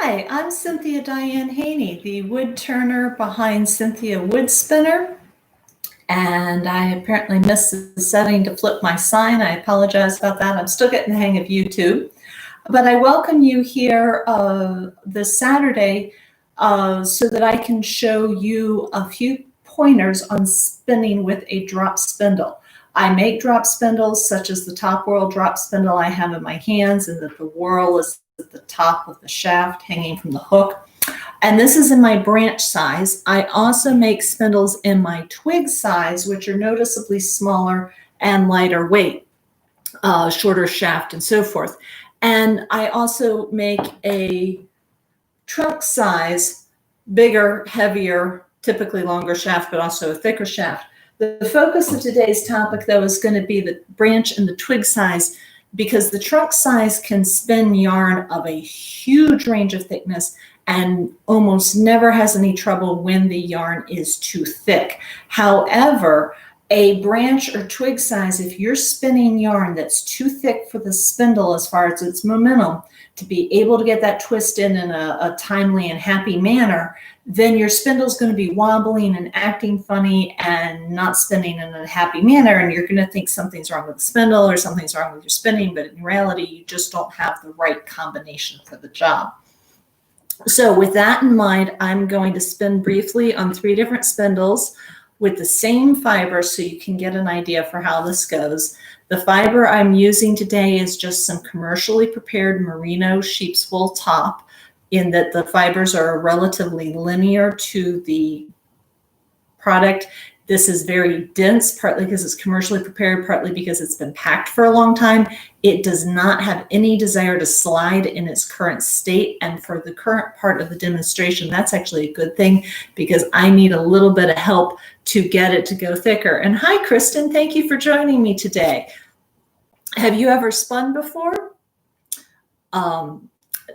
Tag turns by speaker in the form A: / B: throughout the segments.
A: Hi, I'm Cynthia Diane Haney, the wood turner behind Cynthia Wood Spinner. And I apparently missed the setting to flip my sign. I apologize about that. I'm still getting the hang of YouTube. But I welcome you here this Saturday so that I can show you a few pointers on spinning with a drop spindle. I make drop spindles such as the top whorl drop spindle I have in my hands, and that the whorl is at the top of the shaft hanging from the hook. And this is in my branch size. I also make spindles in my twig size, which are noticeably smaller and lighter weight, shorter shaft and so forth. And I also make a trunk size, bigger, heavier, typically longer shaft, but also a thicker shaft. The focus of today's topic, though, is going to be the branch and the twig size, because the trunk size can spin yarn of a huge range of thickness and almost never has any trouble when the yarn is too thick. However, a branch or twig size, if you're spinning yarn that's too thick for the spindle as far as its momentum to be able to get that twist in a timely and happy manner, then your spindle's going to be wobbling and acting funny and not spinning in a happy manner, and you're going to think something's wrong with the spindle or something's wrong with your spinning, but in reality, you just don't have the right combination for the job. So with that in mind, I'm going to spin briefly on 3 different spindles with the same fiber so you can get an idea for how this goes. The fiber I'm using today is just some commercially prepared Merino sheep's wool top, in that the fibers are relatively linear to the product. This is very dense, partly because it's commercially prepared, partly because it's been packed for a long time. It does not have any desire to slide in its current state. And for the current part of the demonstration, that's actually a good thing, because I need a little bit of help to get it to go thicker. And hi, Kristen, thank you for joining me today. Have you ever spun before?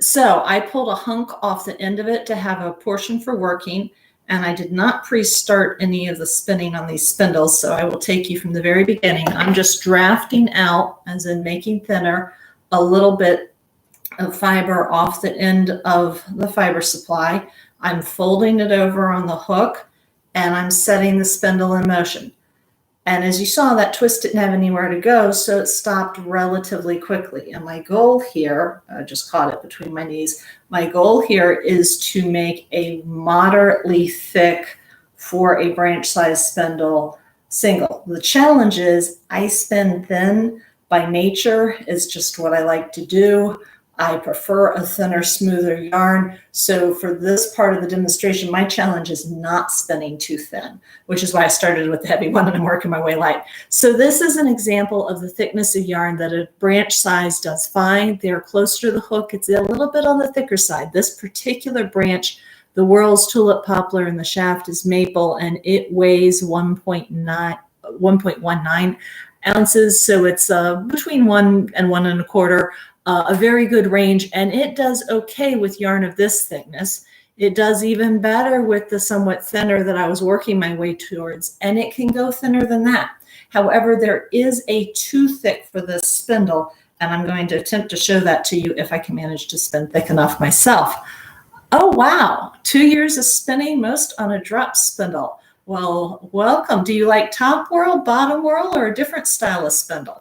A: So I pulled a hunk off the end of it to have a portion for working, and I did not pre-start any of the spinning on these spindles, so I will take you from the very beginning. I'm just drafting out, as in making thinner, a little bit of fiber off the end of the fiber supply. I'm folding it over on the hook, and I'm setting the spindle in motion. And as you saw, that twist didn't have anywhere to go, so it stopped relatively quickly. And my goal here, I just caught it between my knees, my goal here is to make a moderately thick, for a branch size spindle, single. The challenge is I spin thin by nature. It's just what I like to do. I prefer a thinner, smoother yarn. So for this part of the demonstration, my challenge is not spinning too thin, which is why I started with the heavy one and I'm working my way light. So this is an example of the thickness of yarn that a branch size does fine. They're closer to the hook. It's a little bit on the thicker side. This particular branch, the whorl's tulip poplar, and the shaft is maple, and it weighs 1.19 ounces. So it's between 1 and 1 1/4. A very good range, and it does okay with yarn of this thickness. It does even better with the somewhat thinner that I was working my way towards, and it can go thinner than that. However, there is a too thick for this spindle, and I'm going to attempt to show that to you if I can manage to spin thick enough myself. Oh, wow. 2 years of spinning, most on a drop spindle. Well, welcome. Do you like top whorl, bottom whorl, or a different style of spindle?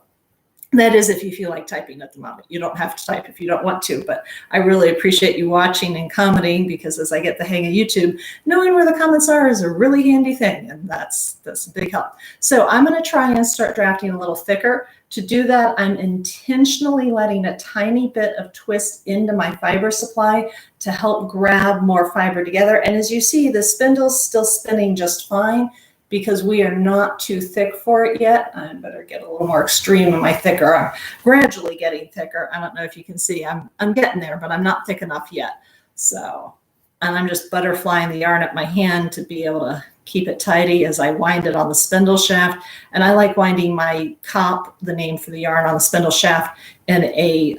A: That is, if you feel like typing at the moment. You don't have to type if you don't want to, but I really appreciate you watching and commenting, because as I get the hang of YouTube, knowing where the comments are is a really handy thing, and that's a big help. So I'm going to try and start drafting a little thicker. To do that, I'm intentionally letting a tiny bit of twist into my fiber supply to help grab more fiber together. And as you see, the spindle's still spinning just fine, because we are not too thick for it yet. I better get a little more extreme in my thicker. I'm gradually getting thicker. I don't know if you can see, I'm getting there, but I'm not thick enough yet. So, and I'm just butterflying the yarn up my hand to be able to keep it tidy as I wind it on the spindle shaft. And I like winding my cop, the name for the yarn, on the spindle shaft in a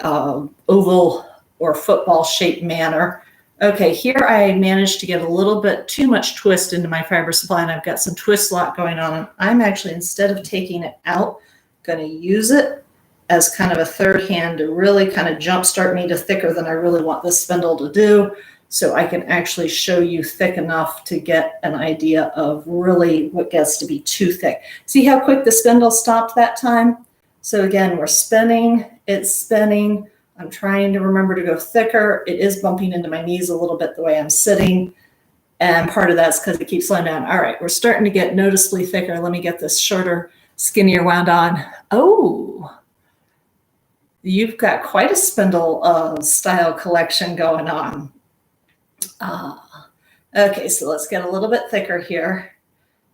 A: oval or football shaped manner. Okay, here I managed to get a little bit too much twist into my fiber supply, and I've got some twist lock going on. I'm actually, instead of taking it out, going to use it as kind of a third hand to really kind of jumpstart me to thicker than I really want this spindle to do, so I can actually show you thick enough to get an idea of really what gets to be too thick. See how quick the spindle stopped that time? So again, we're spinning, it's spinning. I'm trying to remember to go thicker. It is bumping into my knees a little bit the way I'm sitting. And part of that's because it keeps slowing down. All right, we're starting to get noticeably thicker. Let me get this shorter, skinnier wound on. Oh, you've got quite a spindle style collection going on. Okay, so let's get a little bit thicker here.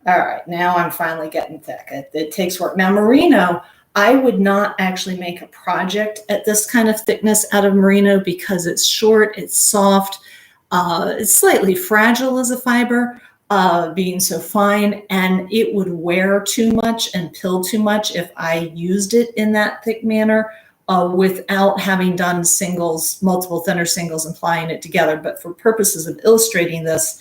A: All right, now I'm finally getting thick. It takes work. Now, Merino, I would not actually make a project at this kind of thickness out of Merino because it's short, it's soft, it's slightly fragile as a fiber, being so fine, and it would wear too much and pill too much if I used it in that thick manner. Without having done singles, multiple thinner singles and plying it together. But for purposes of illustrating this,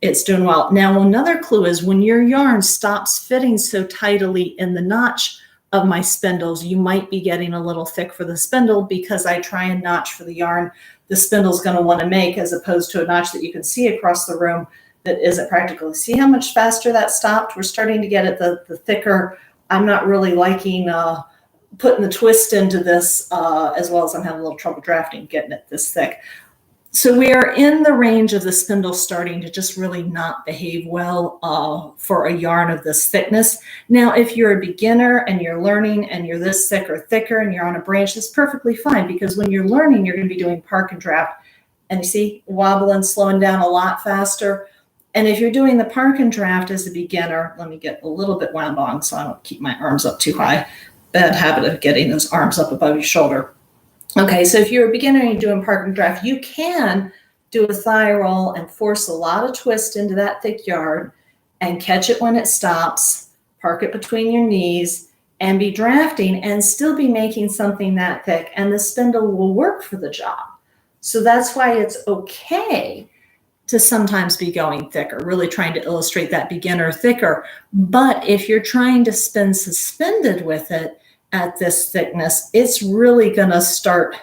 A: it's doing well. Now, another clue is when your yarn stops fitting so tidily in the notch of my spindles, you might be getting a little thick for the spindle because I try and notch for the yarn the spindle's going to want to make, as opposed to a notch that you can see across the room that isn't practical. See how much faster that stopped? We're starting to get at the thicker. I'm not really liking putting the twist into this, as well as I'm having a little trouble drafting, getting it this thick. So we are in the range of the spindle starting to just really not behave well for a yarn of this thickness. Now, if you're a beginner and you're learning and you're this thick or thicker and you're on a branch, that's perfectly fine, because when you're learning, you're going to be doing park and draft. And you see, wobbling, slowing down a lot faster. And if you're doing the park and draft as a beginner, let me get a little bit wound on so I don't keep my arms up too high. Bad habit of getting those arms up above your shoulder. Okay, so if you're a beginner and you're doing park and draft, you can do a thigh roll and force a lot of twist into that thick yarn and catch it when it stops, park it between your knees, and be drafting and still be making something that thick, and the spindle will work for the job. So that's why it's okay to sometimes be going thicker, really trying to illustrate that beginner thicker. But if you're trying to spin suspended with it at this thickness, it's really going to start,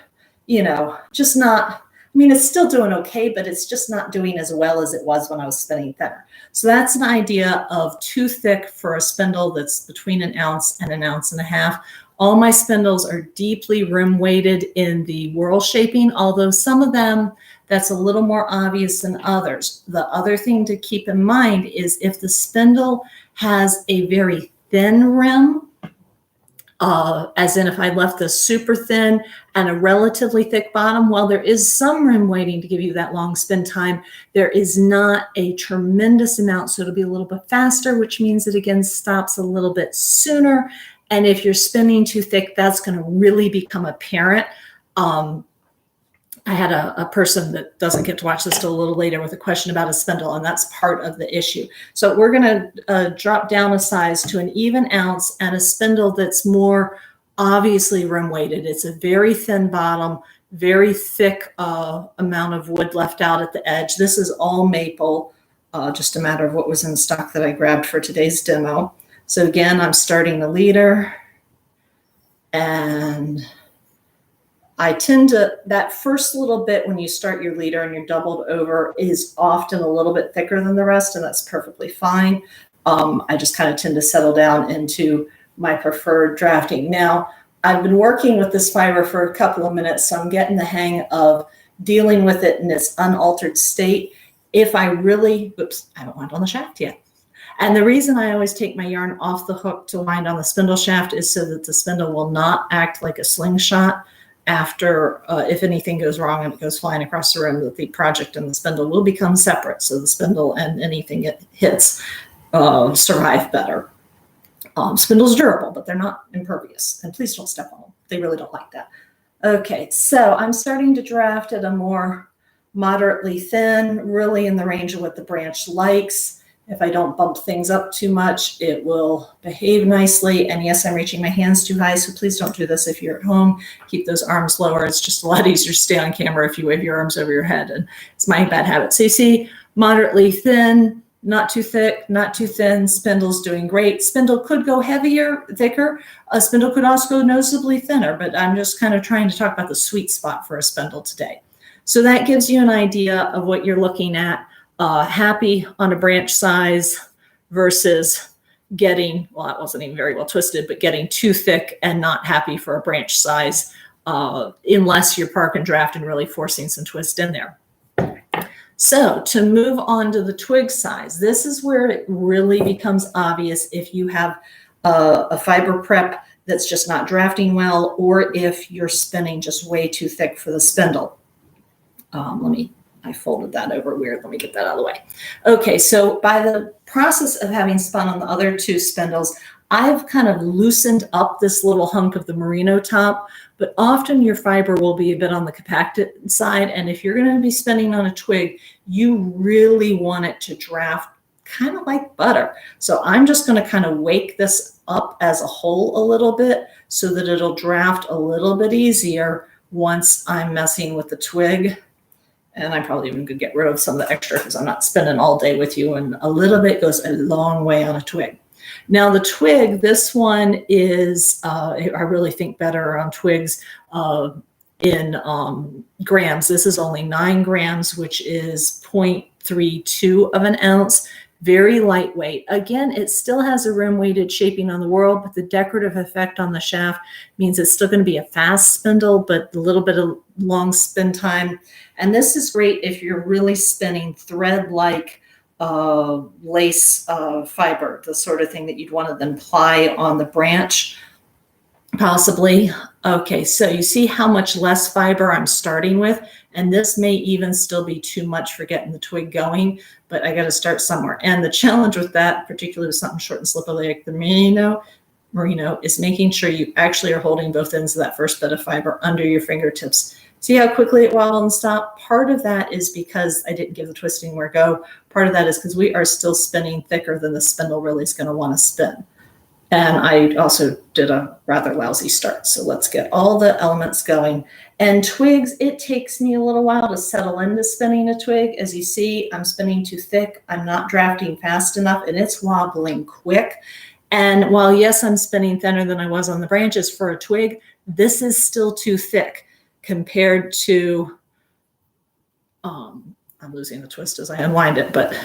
A: just not, it's still doing okay, but it's just not doing as well as it was when I was spinning thinner. So that's an idea of too thick for a spindle that's between 1 ounce and 1.5 ounces. All my spindles are deeply rim weighted in the whorl shaping, although some of them, that's a little more obvious than others. The other thing to keep in mind is if the spindle has a very thin rim, as in if I left this super thin and a relatively thick bottom, while there is some rim weighting to give you that long spin time, there is not a tremendous amount. So it'll be a little bit faster, which means it again stops a little bit sooner. And if you're spinning too thick, that's going to really become apparent. I had a person that doesn't get to watch this till a little later with a question about a spindle, and that's part of the issue. So we're going to drop down a size to an even ounce and a spindle that's more obviously rim weighted. It's a very thin bottom, very thick amount of wood left out at the edge. This is all maple, just a matter of what was in stock that I grabbed for today's demo. So again, I'm starting the leader, and I tend to, that first little bit when you start your leader and you're doubled over is often a little bit thicker than the rest, and that's perfectly fine. I just kind of tend to settle down into my preferred drafting. Now, I've been working with this fiber for a couple of minutes, so I'm getting the hang of dealing with it in its unaltered state. If I really, oops, I haven't wound on the shaft yet. And the reason I always take my yarn off the hook to wind on the spindle shaft is so that the spindle will not act like a slingshot after, if anything goes wrong and it goes flying across the room, that the project and the spindle will become separate. So the spindle and anything it hits survive better. Spindle's durable, but they're not impervious. And please don't step on them. They really don't like that. Okay, so I'm starting to draft at a more moderately thin, really in the range of what the branch likes. If I don't bump things up too much, it will behave nicely. And yes, I'm reaching my hands too high, so please don't do this if you're at home. Keep those arms lower. It's just a lot easier to stay on camera if you wave your arms over your head, and it's my bad habit. So you see, moderately thin, not too thick, not too thin. Spindle's doing great. Spindle could go heavier, thicker. A spindle could also go noticeably thinner, but I'm just kind of trying to talk about the sweet spot for a spindle today. So that gives you an idea of what you're looking at. Happy on a branch size versus getting, well, that wasn't even very well twisted, but getting too thick and not happy for a branch size, unless you're park and draft and really forcing some twist in there. So to move on to the twig size, this is where it really becomes obvious if you have a fiber prep that's just not drafting well, or if you're spinning just way too thick for the spindle. I folded that over weird. Let me get that out of the way. Okay, so by the process of having spun on the other two spindles, I've kind of loosened up this little hunk of the merino top, but often your fiber will be a bit on the compacted side. And if you're going to be spinning on a twig, you really want it to draft kind of like butter. So I'm just going to kind of wake this up as a whole a little bit so that it'll draft a little bit easier once I'm messing with the twig. And I probably even could get rid of some of the extra because I'm not spinning all day with you, and a little bit goes a long way on a twig. Now the twig, this one is, I really think better on twigs in grams. This is only 9 grams, which is 0.32 of an ounce. Very lightweight. Again, it still has a rim-weighted shaping on the whorl, but the decorative effect on the shaft means it's still going to be a fast spindle, but a little bit of long spin time. And this is great if you're really spinning thread-like lace fiber, the sort of thing that you'd want to then ply on the branch, possibly. Okay, so you see how much less fiber I'm starting with, and this may even still be too much for getting the twig going, but I got to start somewhere. And the challenge with that, particularly with something short and slippery like the Merino, is making sure you actually are holding both ends of that first bit of fiber under your fingertips. See how quickly it wobbled and stopped? Part of that is because I didn't give the twisting more go. Part of that is because we are still spinning thicker than the spindle really is going to want to spin. And I also did a rather lousy start. So let's get all the elements going. And twigs, it takes me a little while to settle into spinning a twig. As you see, I'm spinning too thick. I'm not drafting fast enough, and it's wobbling quick. And while, yes, I'm spinning thinner than I was on the branches for a twig, this is still too thick compared to, I'm losing the twist as I unwind it, but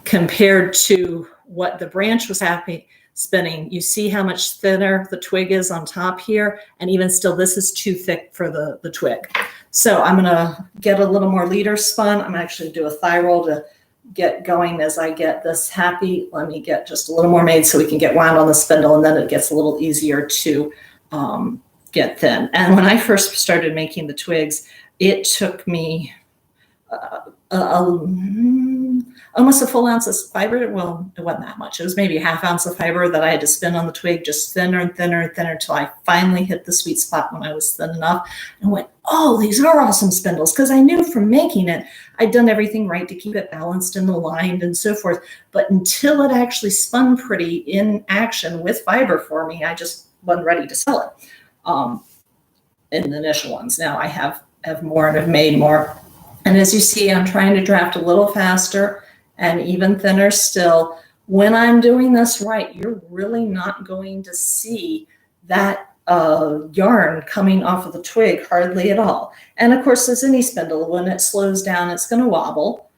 A: compared to what the branch was spinning, you see how much thinner the twig is on top here, and even still this is too thick for the twig. So I'm going to get a little more leader spun. I'm actually do a thigh roll to get going as I get this happy. Let me get just a little more made so we can get wound on the spindle, and then it gets a little easier to get thin. And when I first started making the twigs, it took me almost a full ounce of fiber. Well, it wasn't that much. It was maybe a half ounce of fiber that I had to spin on the twig, just thinner and thinner and thinner until I finally hit the sweet spot when I was thin enough and went, oh, these are awesome spindles. Because I knew from making it, I'd done everything right to keep it balanced and aligned and so forth. But until it actually spun pretty in action with fiber for me, I just wasn't ready to sell it in the initial ones. Now I have more and have made more. And as you see, I'm trying to draft a little faster and even thinner still. When I'm doing this right, you're really not going to see that yarn coming off of the twig hardly at all. And of course, as any spindle, when it slows down, it's going to wobble.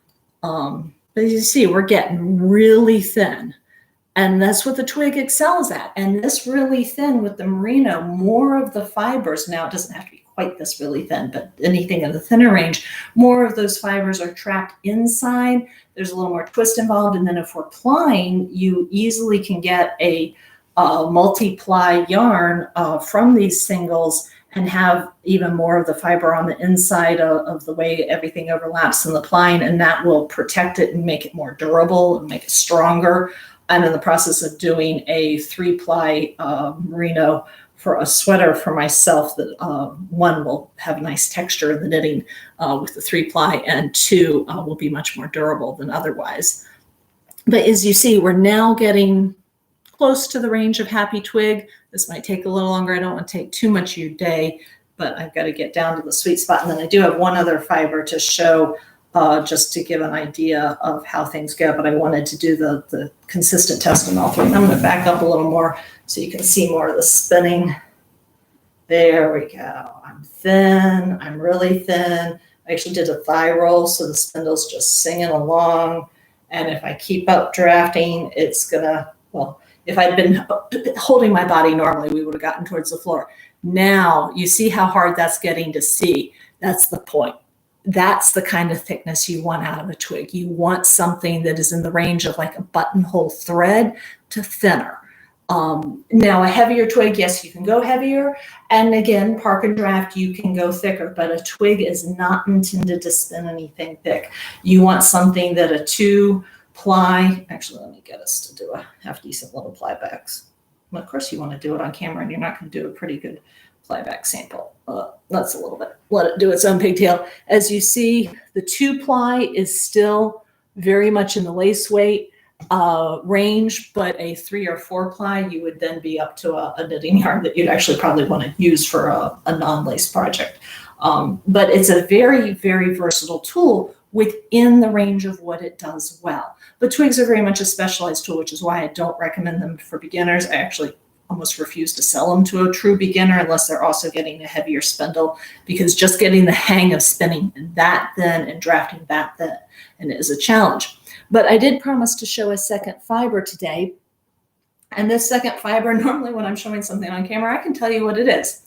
A: But as you see, we're getting really thin. And that's what the twig excels at. And this really thin with the Merino, more of the fibers, now it doesn't have to be quite this really thin, but anything in the thinner range, more of those fibers are trapped inside. There's a little more twist involved. And then if we're plying, you easily can get a multi-ply yarn from these singles and have even more of the fiber on the inside of the way everything overlaps in the plying, and that will protect it and make it more durable and make it stronger. I'm in the process of doing a 3-ply merino for a sweater for myself that one will have nice texture in the knitting with the 3-ply, and 2 will be much more durable than otherwise. But as you see, we're now getting close to the range of happy twig. This might take a little longer. I don't want to take too much of your day, but I've got to get down to the sweet spot. And then I do have one other fiber to show just to give an idea of how things go. But I wanted to do the consistent test on all three. I'm going to back up a little more so you can see more of the spinning. There we go. I'm thin. I'm really thin. I actually did a thigh roll, so the spindle's just singing along. And if I keep up drafting, it's gonna, well, if I'd been holding my body normally, we would have gotten towards the floor. Now you see how hard that's getting to see. That's the point. That's the kind of thickness you want out of a twig. You want something that is in the range of like a buttonhole thread to thinner. Now a heavier twig, yes, you can go heavier. And again, park and draft, you can go thicker, but a twig is not intended to spin anything thick. You want something that a 2-ply, actually, let me get us to do a half decent little plybacks. Well, of course you want to do it on camera and you're not going to do a pretty good plyback sample. That's a little bit, let it do its own pigtail. As you see, the 2-ply is still very much in the lace weight range, but a 3 or 4-ply, you would then be up to a knitting yarn that you'd actually probably want to use for a non-lace project. But it's a very, very versatile tool within the range of what it does well. But twigs are very much a specialized tool, which is why I don't recommend them for beginners. I actually almost refuse to sell them to a true beginner unless they're also getting a heavier spindle, because just getting the hang of spinning that thin and drafting that thin and is a challenge. But I did promise to show a second fiber today. And this second fiber, normally when I'm showing something on camera, I can tell you what it is.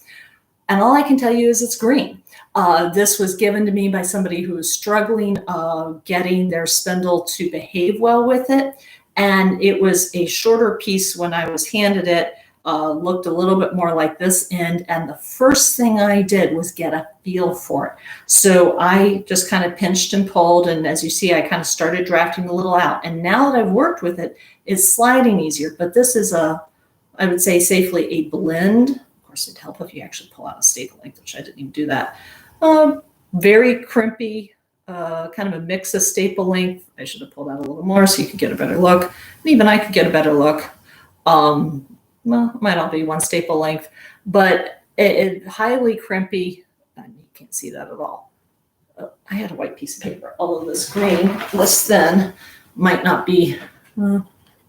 A: And all I can tell you is it's green. This was given to me by somebody who was struggling getting their spindle to behave well with it. And it was a shorter piece when I was handed it. Looked a little bit more like this end. And the first thing I did was get a feel for it. So I just kind of pinched and pulled. And as you see, I kind of started drafting a little out. And now that I've worked with it, it's sliding easier. But this is I would say safely a blend. Of course, it'd help if you actually pull out a staple length, which I didn't even do that. Very crimpy, kind of a mix of staple length. I should have pulled out a little more so you could get a better look. And even I could get a better look. Well, it might all be one staple length, but it highly crimpy. You can't see that at all. I had a white piece of paper. All of this green, this thin, might not be,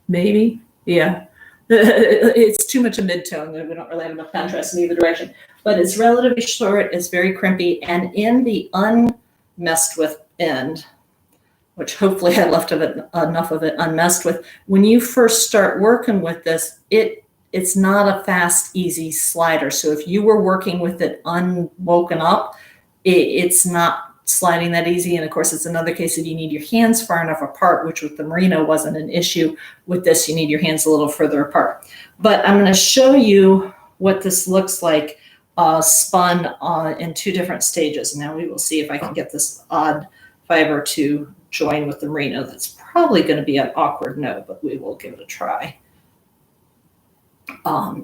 A: maybe, yeah. It's too much a mid-tone. We don't really have enough contrast in either direction. But it's relatively short, it's very crimpy, and in the unmessed with end, which hopefully I left enough of it unmessed with, when you first start working with this, it's not a fast, easy slider. So if you were working with it unwoken up, it's not sliding that easy. And of course, it's another case if you need your hands far enough apart, which with the Merino wasn't an issue. With this, you need your hands a little further apart. But I'm going to show you what this looks like spun in 2 different stages. Now we will see if I can get this odd fiber to join with the Merino. That's probably going to be an awkward no, but we will give it a try.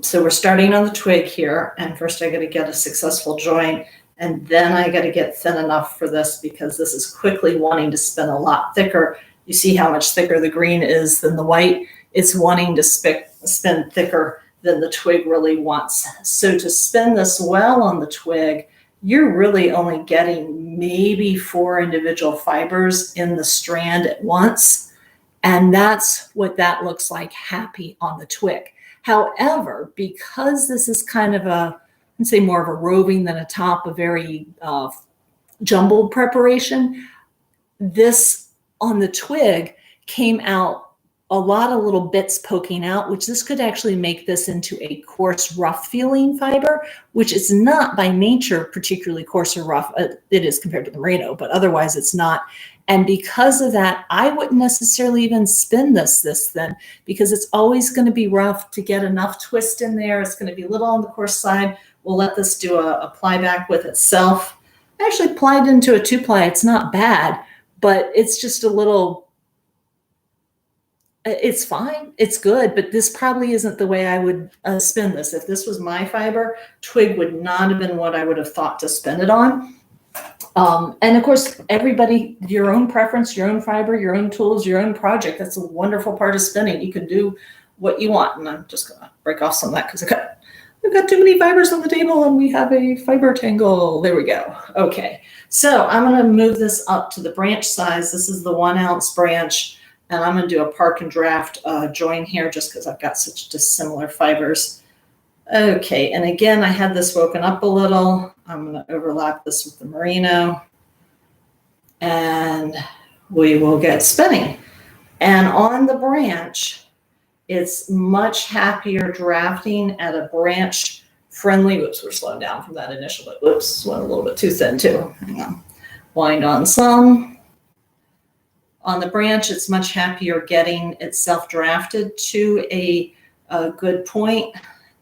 A: So we're starting on the twig here, and first I got to get a successful join, and then I got to get thin enough for this because this is quickly wanting to spin a lot thicker. You see how much thicker the green is than the white. It's wanting to spin thicker than the twig really wants. So to spin this well on the twig, you're really only getting maybe 4 individual fibers in the strand at once. And that's what that looks like happy on the twig. However, because this is kind of I'd say more of a roving than a top, a very jumbled preparation, this on the twig came out a lot of little bits poking out, which this could actually make this into a coarse, rough feeling fiber, which is not by nature particularly coarse or rough. It is compared to the Merino, but otherwise it's not. And because of that, I wouldn't necessarily even spin this thin because it's always going to be rough to get enough twist in there. It's going to be a little on the coarse side. We'll let this do a ply back with itself. I actually plied into a 2-ply. It's not bad, but it's just a little, it's fine. It's good, but this probably isn't the way I would spin this. If this was my fiber, twig would not have been what I would have thought to spin it on. And of course, everybody, your own preference, your own fiber, your own tools, your own project. That's a wonderful part of spinning. You can do what you want. And I'm just going to break off some of that because I got we've got too many fibers on the table and we have a fiber tangle. There we go. Okay, so I'm going to move this up to the branch size. This is the 1 ounce branch, and I'm going to do a park and draft join here just because I've got such dissimilar fibers. Okay, and again, I had this woken up a little. I'm going to overlap this with the Merino, and we will get spinning. And on the branch, it's much happier drafting at a branch friendly. Whoops, we're slowing down from that initial, but whoops, went a little bit too thin too. Hang on. Wind on some. On the branch, it's much happier getting itself drafted to a good point.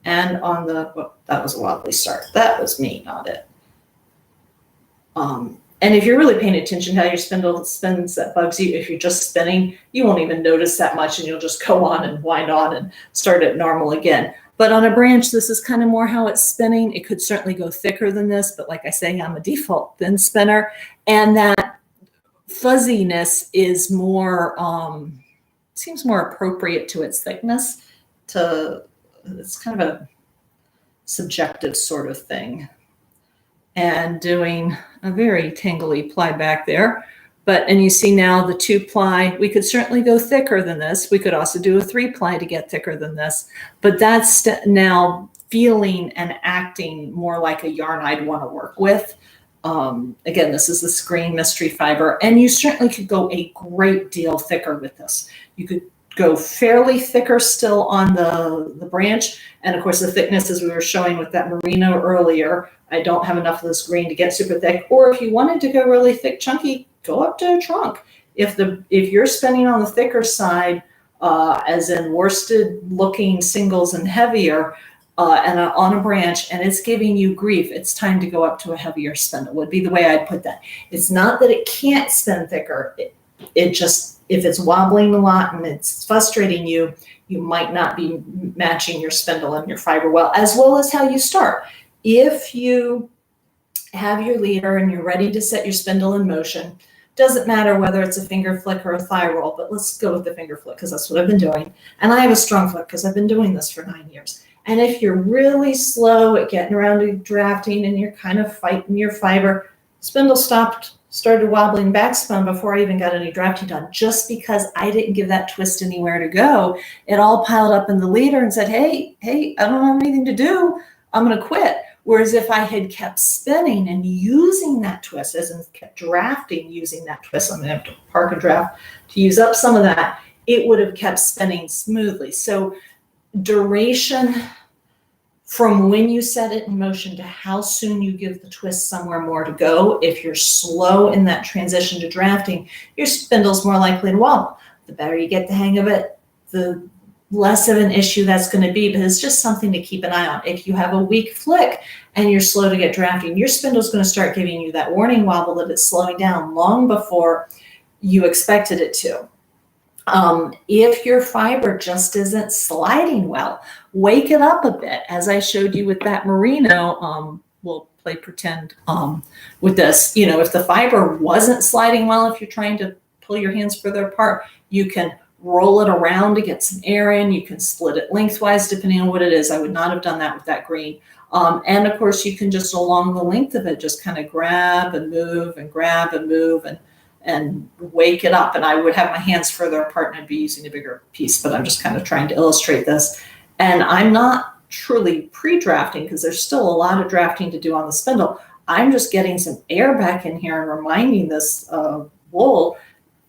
A: And on the, well, that was a wobbly start. That was me, not it. And if you're really paying attention to how your spindle spins, that bugs you. If you're just spinning, you won't even notice that much, and you'll just go on and wind on and start at normal again. But on a branch, this is kind of more how it's spinning. It could certainly go thicker than this, but like I say, I'm a default thin spinner. And that fuzziness is more, seems more appropriate to its thickness. It's kind of a subjective sort of thing. And doing a very tangly ply back there. And you see now the 2 ply, we could certainly go thicker than this. We could also do a 3 ply to get thicker than this, but that's now feeling and acting more like a yarn I'd want to work with. Again, this is the Screen Mystery Fiber, and you certainly could go a great deal thicker with this. You could go fairly thicker still on the branch. And of course, the thickness, as we were showing with that Merino earlier, I don't have enough of this green to get super thick. Or if you wanted to go really thick, chunky, go up to a trunk. If you're spinning on the thicker side, as in worsted looking singles and heavier, and on a branch, and it's giving you grief, it's time to go up to a heavier spindle, would be the way I'd put that. It's not that it can't spin thicker. It just, if it's wobbling a lot and it's frustrating you, you might not be matching your spindle and your fiber well as how you start. If you have your leader and you're ready to set your spindle in motion, doesn't matter whether it's a finger flick or a thigh roll, but let's go with the finger flick because that's what I've been doing. And I have a strong flick because I've been doing this for 9 years. And if you're really slow at getting around to drafting and you're kind of fighting your fiber, spindle started wobbling back spun before I even got any drafting done, just because I didn't give that twist anywhere to go. It all piled up in the leader and said, hey, I don't have anything to do. I'm going to quit. Whereas if I had kept spinning and using that twist, as in kept drafting using that twist, I'm going to have to park and draft to use up some of that, it would have kept spinning smoothly. So duration from when you set it in motion to how soon you give the twist somewhere more to go. If you're slow in that transition to drafting, your spindle's more likely to wobble. The better you get the hang of it, the less of an issue that's going to be, but it's just something to keep an eye on. If you have a weak flick and you're slow to get drafting, your spindle's going to start giving you that warning wobble that it's slowing down long before you expected it to. If your fiber just isn't sliding well, wake it up a bit. As I showed you with that Merino, we'll play pretend with this. You know, if the fiber wasn't sliding well, if you're trying to pull your hands further apart, you can roll it around to get some air in. You can split it lengthwise, depending on what it is. I would not have done that with that green. And of course, you can just along the length of it, just kind of grab and move and grab and move and wake it up. And I would have my hands further apart and I'd be using a bigger piece, but I'm just kind of trying to illustrate this. And I'm not truly pre-drafting because there's still a lot of drafting to do on the spindle. I'm just getting some air back in here and reminding this wool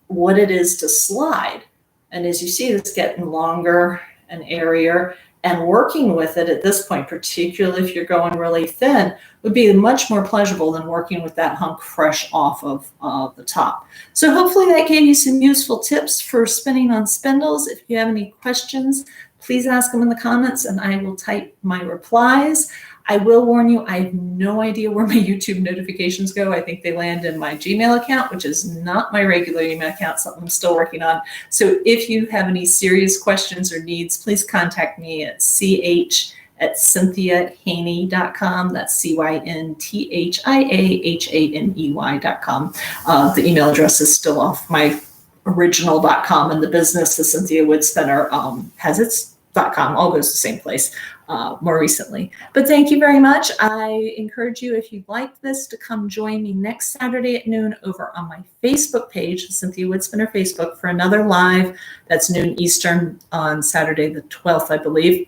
A: what it is to slide. And as you see, it's getting longer and airier, and working with it at this point, particularly if you're going really thin, would be much more pleasurable than working with that hunk fresh off of the top. So hopefully that gave you some useful tips for spinning on spindles. If you have any questions, please ask them in the comments and I will type my replies. I will warn you, I have no idea where my YouTube notifications go. I think they land in my Gmail account, which is not my regular email account, something I'm still working on. So if you have any serious questions or needs, please contact me at ch@cynthiahaney.com. That's CYNTHIAHANEY.com. The email address is still off my original.com, and the business, the Cynthia Wood Spinner, has its .com, all goes to the same place. more recently. But thank you very much. I encourage you, if you like this, to come join me next Saturday at noon over on my Facebook page, the Cynthia Woodspinner Facebook, for another live. That's noon Eastern on Saturday the 12th, I believe.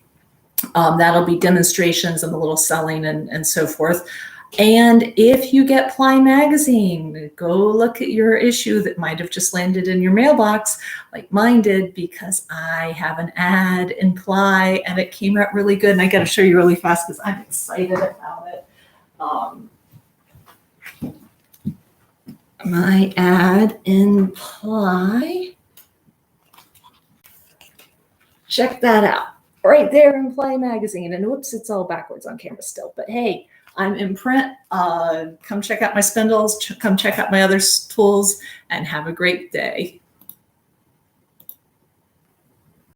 A: That'll be demonstrations and a little selling and so forth. And if you get Ply Magazine, go look at your issue that might have just landed in your mailbox like mine did, because I have an ad in Ply and it came out really good. And I got to show you really fast because I'm excited about it. My ad in Ply. Check that out. Right there in Ply Magazine. And whoops, it's all backwards on camera still. But hey, I'm in print. Come check out my spindles. Come check out my other tools and have a great day.